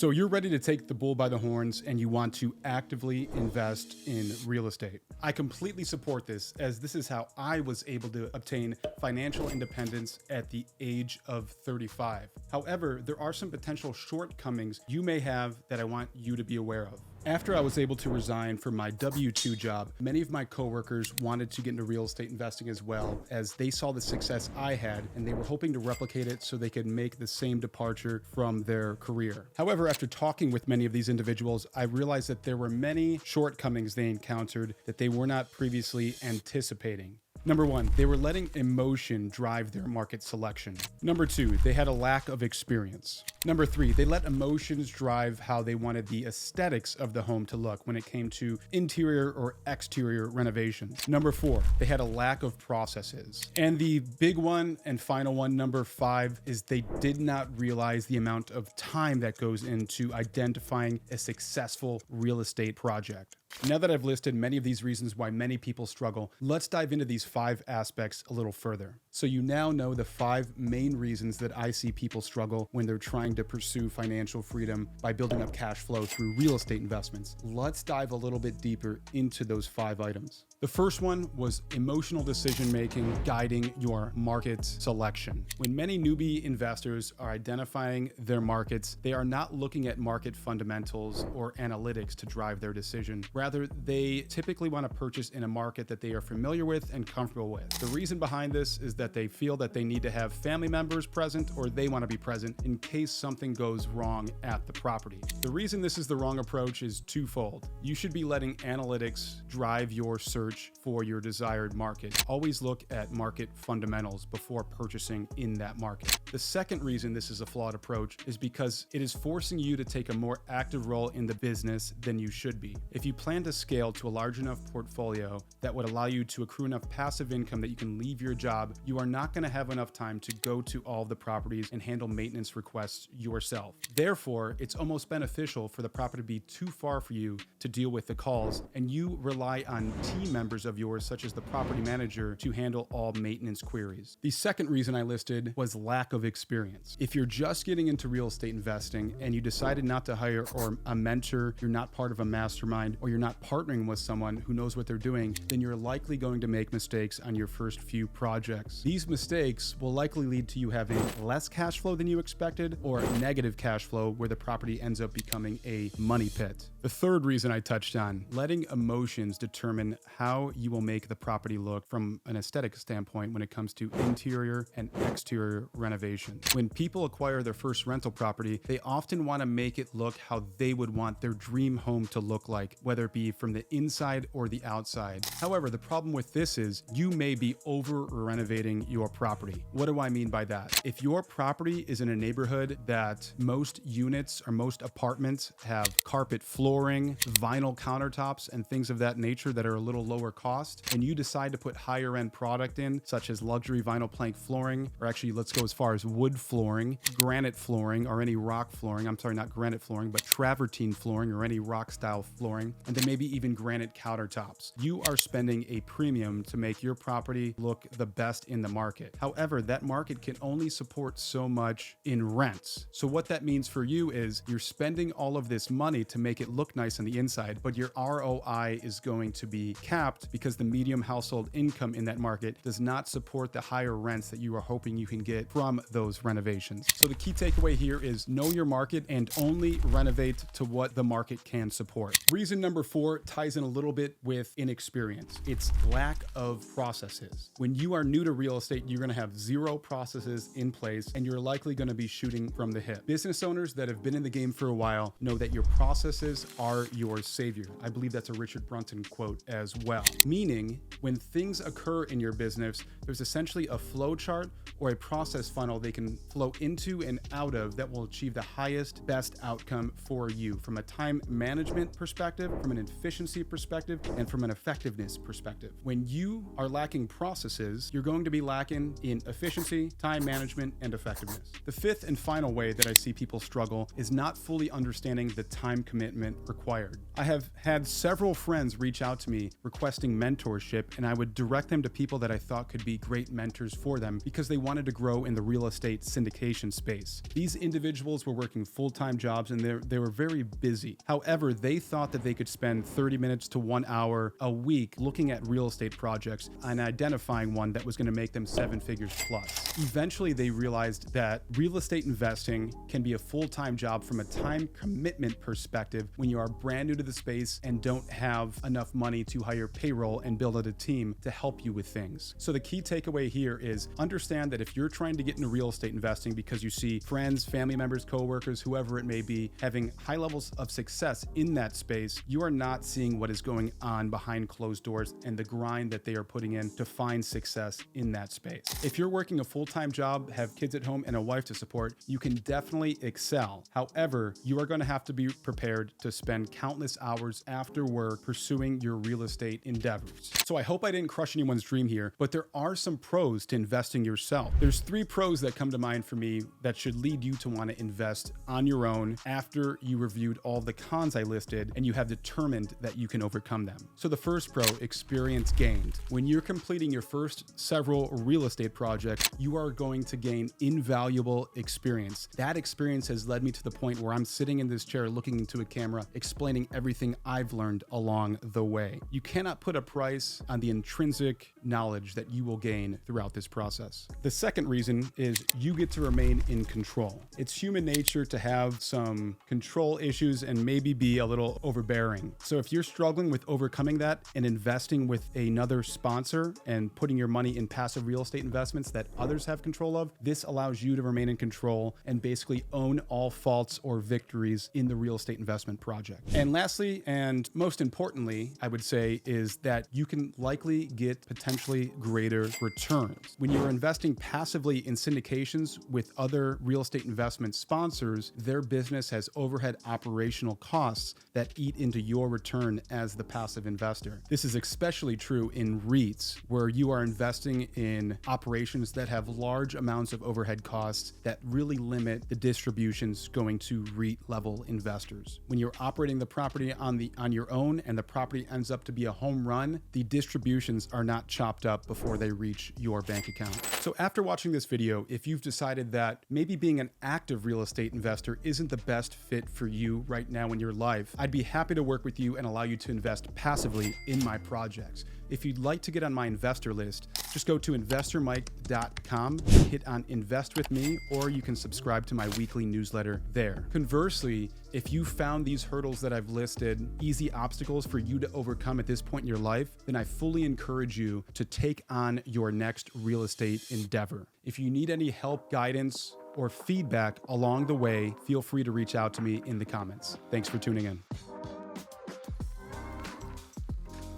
So you're ready to take the bull by the horns and you want to actively invest in real estate. I completely support this, as this is how I was able to obtain financial independence at the age of 35. However, there are some potential shortcomings you may have that I want you to be aware of. After I was able to resign from my W-2 job, many of my coworkers wanted to get into real estate investing as well, as they saw the success I had and they were hoping to replicate it so they could make the same departure from their career. However, after talking with many of these individuals, I realized that there were many shortcomings they encountered that they were not previously anticipating. Number one, they were letting emotion drive their market selection. Number two, they had a lack of experience. Number three, they let emotions drive how they wanted the aesthetics of the home to look when it came to interior or exterior renovations. Number four, they had a lack of processes. And the big one and final one, number five, is they did not realize the amount of time that goes into identifying a successful real estate project. Now that I've listed many of these reasons why many people struggle, let's dive into these 5 aspects a little further. So you now know the 5 main reasons that I see people struggle when they're trying to pursue financial freedom by building up cash flow through real estate investments. Let's dive a little bit deeper into those 5 items. The first one was emotional decision-making guiding your market selection. When many newbie investors are identifying their markets, they are not looking at market fundamentals or analytics to drive their decision. Rather, they typically want to purchase in a market that they are familiar with and comfortable with. The reason behind this is that they feel that they need to have family members present, or they want to be present in case something goes wrong at the property. The reason this is the wrong approach is twofold. You should be letting analytics drive your search for your desired market. Always look at market fundamentals before purchasing in that market. The second reason this is a flawed approach is because it is forcing you to take a more active role in the business than you should be. If you plan to scale to a large enough portfolio that would allow you to accrue enough passive income that you can leave your job, you are not going to have enough time to go to all of the properties and handle maintenance requests yourself. Therefore, it's almost beneficial for the property to be too far for you to deal with the calls, and you rely on team members of yours, such as the property manager, to handle all maintenance queries. The second reason I listed was lack of experience. If you're just getting into real estate investing and you decided not to hire a mentor, you're not part of a mastermind, or you're not partnering with someone who knows what they're doing, then you're likely going to make mistakes on your first few projects. These mistakes will likely lead to you having less cash flow than you expected, or negative cash flow where the property ends up becoming a money pit. The third reason I touched on, letting emotions determine how you will make the property look from an aesthetic standpoint when it comes to interior and exterior renovations. When people acquire their first rental property, they often want to make it look how they would want their dream home to look like, whether it be from the inside or the outside. However, the problem with this is you may be over renovating your property. What do I mean by that? If your property is in a neighborhood that most units or most apartments have carpet flooring, vinyl countertops, and things of that nature that are a little lower cost, and you decide to put higher end product in, such as luxury vinyl plank flooring, or actually let's go as far as wood flooring, granite flooring, or any rock flooring, I'm sorry, not granite flooring, but travertine flooring or any rock style flooring, and then maybe even granite countertops. You are spending a premium to make your property look the best in the market. However, that market can only support so much in rents. So what that means for you is you're spending all of this money to make it look nice on the inside, but your ROI is going to be capped because the medium household income in that market does not support the higher rents that you are hoping you can get from those renovations. So the key takeaway here is know your market and only renovate to what the market can support. Reason number 4 ties in a little bit with inexperience. It's lack of processes. When you are new to real estate, you're going to have 0 processes in place and you're likely going to be shooting from the hip. Business owners that have been in the game for a while know that your processes are your savior. I believe that's a Richard Brunson quote as well. Meaning, when things occur in your business, there's essentially a flow chart or a process funnel they can flow into and out of that will achieve the highest, best outcome for you from a time management perspective, from an efficiency perspective, and from an effectiveness perspective. When you are lacking processes, you're going to be lacking in efficiency, time management, and effectiveness. The 5th and final way that I see people struggle is not fully understanding the time commitment required. I have had several friends reach out to me requesting requesting mentorship, and I would direct them to people that I thought could be great mentors for them because they wanted to grow in the real estate syndication space. These individuals were working full-time jobs and they were very busy. However, they thought that they could spend 30 minutes to 1 hour a week looking at real estate projects and identifying one that was going to make them 7 figures plus. Eventually, they realized that real estate investing can be a full-time job from a time commitment perspective when you are brand new to the space and don't have enough money to hire payroll and build out a team to help you with things. So the key takeaway here is understand that if you're trying to get into real estate investing because you see friends, family members, coworkers, whoever it may be, having high levels of success in that space, you are not seeing what is going on behind closed doors and the grind that they are putting in to find success in that space. If you're working a full-time job, have kids at home and a wife to support, you can definitely excel. However, you are going to have to be prepared to spend countless hours after work pursuing your real estate endeavors. So I hope I didn't crush anyone's dream here, but there are some pros to investing yourself. There's 3 pros that come to mind for me that should lead you to want to invest on your own after you reviewed all the cons I listed and you have determined that you can overcome them. So the first pro, experience gained. When you're completing your first several real estate projects, you are going to gain invaluable experience. That experience has led me to the point where I'm sitting in this chair looking into a camera, explaining everything I've learned along the way. You cannot put a price on the intrinsic knowledge that you will gain throughout this process. The second reason is you get to remain in control. It's human nature to have some control issues and maybe be a little overbearing. So if you're struggling with overcoming that and investing with another sponsor and putting your money in passive real estate investments that others have control of, this allows you to remain in control and basically own all faults or victories in the real estate investment project. And lastly, and most importantly, I would say, is that you can likely get potentially greater returns. When you're investing passively in syndications with other real estate investment sponsors, their business has overhead operational costs that eat into your return as the passive investor. This is especially true in REITs, where you are investing in operations that have large amounts of overhead costs that really limit the distributions going to REIT level investors. When you're operating the property on your own and the property ends up to be a home run, the distributions are not chopped up before they reach your bank account. So after watching this video, if you've decided that maybe being an active real estate investor isn't the best fit for you right now in your life, I'd be happy to work with you and allow you to invest passively in my projects. If you'd like to get on my investor list, just go to investormike.com, hit on Invest with Me, or you can subscribe to my weekly newsletter there. Conversely, if you found these hurdles that I've listed easy obstacles for you to overcome at this point in your life, then I fully encourage you to take on your next real estate endeavor. If you need any help, guidance, or feedback along the way, feel free to reach out to me in the comments. Thanks for tuning in.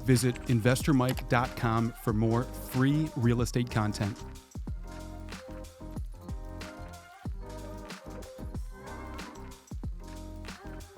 Visit investormike.com for more free real estate content.